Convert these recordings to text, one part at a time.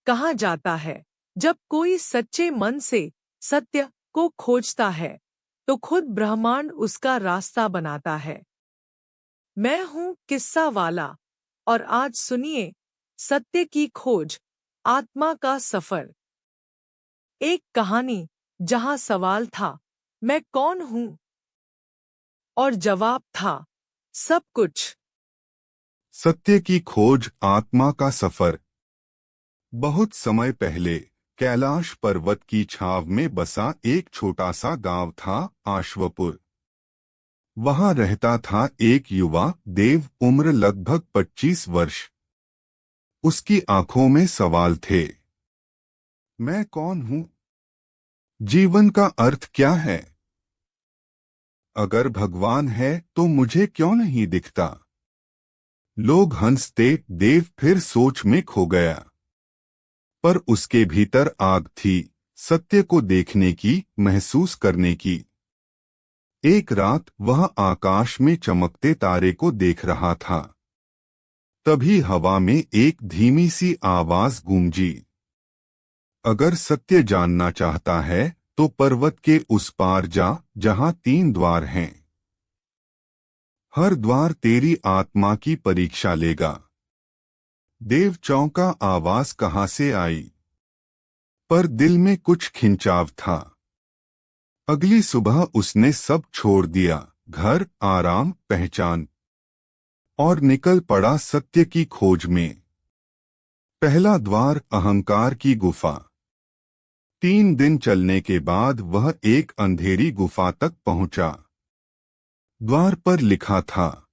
कहा जाता है, जब कोई सच्चे मन से सत्य को खोजता है तो खुद ब्रह्मांड उसका रास्ता बनाता है। मैं हूं किस्सा वाला, और आज सुनिए सत्य की खोज, आत्मा का सफर। एक कहानी जहां सवाल था, मैं कौन हूं? और जवाब था, सब कुछ। सत्य की खोज, आत्मा का सफर। बहुत समय पहले कैलाश पर्वत की छाव में बसा एक छोटा सा गांव था, आश्वपुर। वहां रहता था एक युवा देव, उम्र लगभग 25 वर्ष। उसकी आंखों में सवाल थे। मैं कौन हूं? जीवन का अर्थ क्या है? अगर भगवान है तो मुझे क्यों नहीं दिखता? लोग हंसते, देव फिर सोच में खो गया। पर उसके भीतर आग थी, सत्य को देखने की, महसूस करने की। एक रात वह आकाश में चमकते तारे को देख रहा था। तभी हवा में एक धीमी सी आवाज गूंजी। अगर सत्य जानना चाहता है तो पर्वत के उस पार जा, जहां 3 द्वार हैं। हर द्वार तेरी आत्मा की परीक्षा लेगा। देव चौंका, आवाज कहां से आई? पर दिल में कुछ खिंचाव था। अगली सुबह उसने सब छोड़ दिया, घर, आराम, पहचान, और निकल पड़ा सत्य की खोज में। पहला द्वार, अहंकार की गुफा। 3 दिन चलने के बाद वह एक अंधेरी गुफा तक पहुंचा। द्वार पर लिखा था,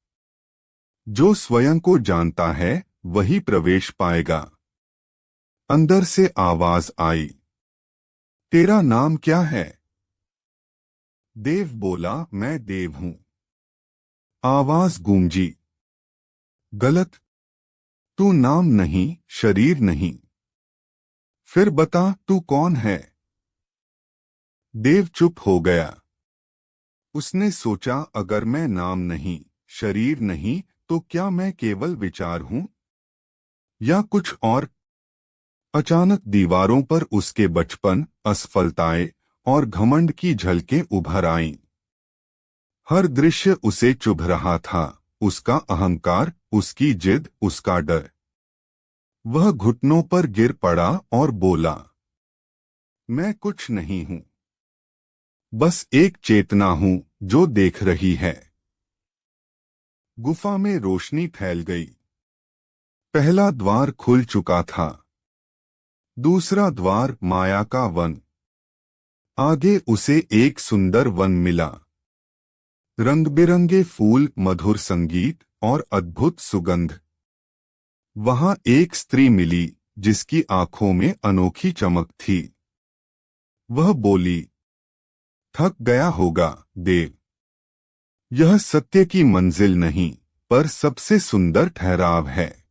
जो स्वयं को जानता है वही प्रवेश पाएगा। अंदर से आवाज आई, तेरा नाम क्या है? देव बोला, मैं देव हूं। आवाज गूंजी, गलत, तू नाम नहीं, शरीर नहीं। फिर बता, तू कौन है? देव चुप हो गया। उसने सोचा, अगर मैं नाम नहीं, शरीर नहीं, तो क्या मैं केवल विचार हूं या कुछ और? अचानक दीवारों पर उसके बचपन, असफलताएं और घमंड की झलकें उभर आईं। हर दृश्य उसे चुभ रहा था, उसका अहंकार, उसकी जिद, उसका डर। वह घुटनों पर गिर पड़ा और बोला, मैं कुछ नहीं हूं, बस एक चेतना हूं जो देख रही है। गुफा में रोशनी फैल गई। पहला द्वार खुल चुका था। दूसरा द्वार, माया का वन। आगे उसे एक सुंदर वन मिला। रंग बिरंगे फूल, मधुर संगीत और अद्भुत सुगंध। वहां एक स्त्री मिली जिसकी आंखों में अनोखी चमक थी। वह बोली, थक गया होगा देव। यह सत्य की मंजिल नहीं, पर सबसे सुंदर ठहराव है।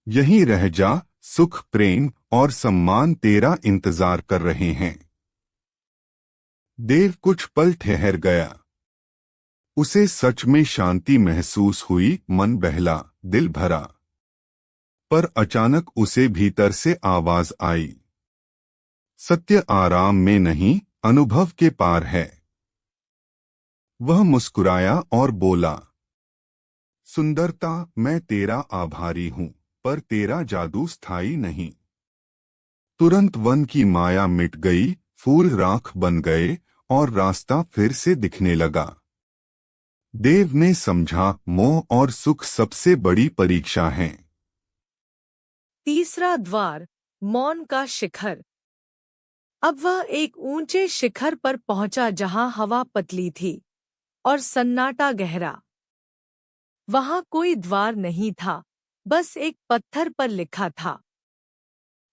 यहीं रह जा, सुख, प्रेम और सम्मान तेरा इंतजार कर रहे हैं। देव कुछ पल ठहर गया। उसे सच में शांति महसूस हुई, मन बहला, दिल भरा। पर अचानक उसे भीतर से आवाज आई, सत्य आराम में नहीं, अनुभव के पार है। वह मुस्कुराया और बोला, सुंदरता, मैं तेरा आभारी हूं, पर तेरा जादू स्थायी नहीं। तुरंत वन की माया मिट गई, फूल राख बन गए और रास्ता फिर से दिखने लगा। देव ने समझा, मोह और सुख सबसे बड़ी परीक्षा है। तीसरा द्वार, मौन का शिखर। अब वह एक ऊंचे शिखर पर पहुंचा जहां हवा पतली थी और सन्नाटा गहरा। वहां कोई द्वार नहीं था, बस एक पत्थर पर लिखा था,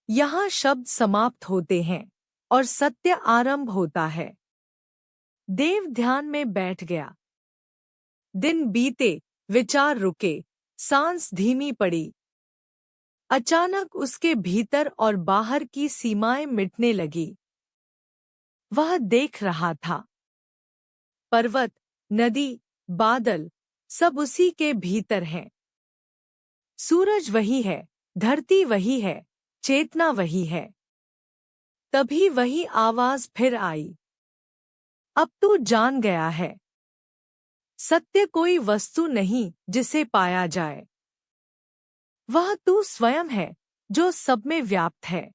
यहाँ शब्द समाप्त होते हैं और सत्य आरंभ होता है। देव ध्यान में बैठ गया। दिन बीते, विचार रुके, सांस धीमी पड़ी। अचानक उसके भीतर और बाहर की सीमाएं मिटने लगी। वह देख रहा था, पर्वत, नदी, बादल, सब उसी के भीतर हैं। सूरज वही है, धरती वही है, चेतना वही है। तभी वही आवाज फिर आई। अब तू जान गया है। सत्य कोई वस्तु नहीं जिसे पाया जाए। वह तू स्वयं है जो सब में व्याप्त है।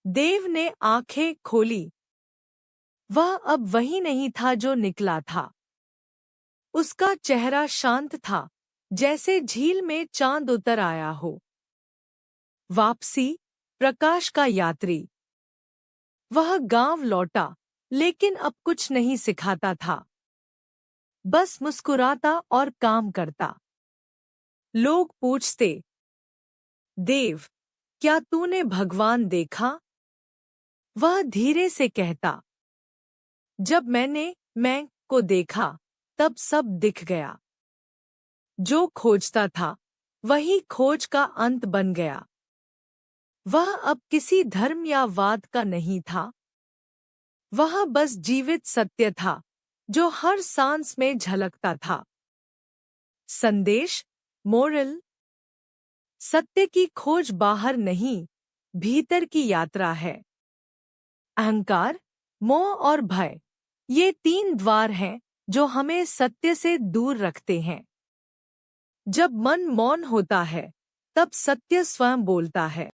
देव ने आंखें खोली। वह अब वही नहीं था जो निकला था। उसका चेहरा शांत था, जैसे झील में चांद उतर आया हो। वापसी, प्रकाश का यात्री। वह गांव लौटा, लेकिन अब कुछ नहीं सिखाता था। बस मुस्कुराता और काम करता। लोग पूछते, देव, क्या तूने भगवान देखा? वह धीरे से कहता, जब मैं को देखा, तब सब दिख गया। जो खोजता था, वही खोज का अंत बन गया। वह अब किसी धर्म या वाद का नहीं था। वह बस जीवित सत्य था, जो हर सांस में झलकता था। संदेश, मोरल। सत्य की खोज बाहर नहीं, भीतर की यात्रा है। अहंकार, मोह और भय, ये 3 द्वार हैं जो हमें सत्य से दूर रखते हैं। जब मन मौन होता है, तब सत्य स्वयं बोलता है।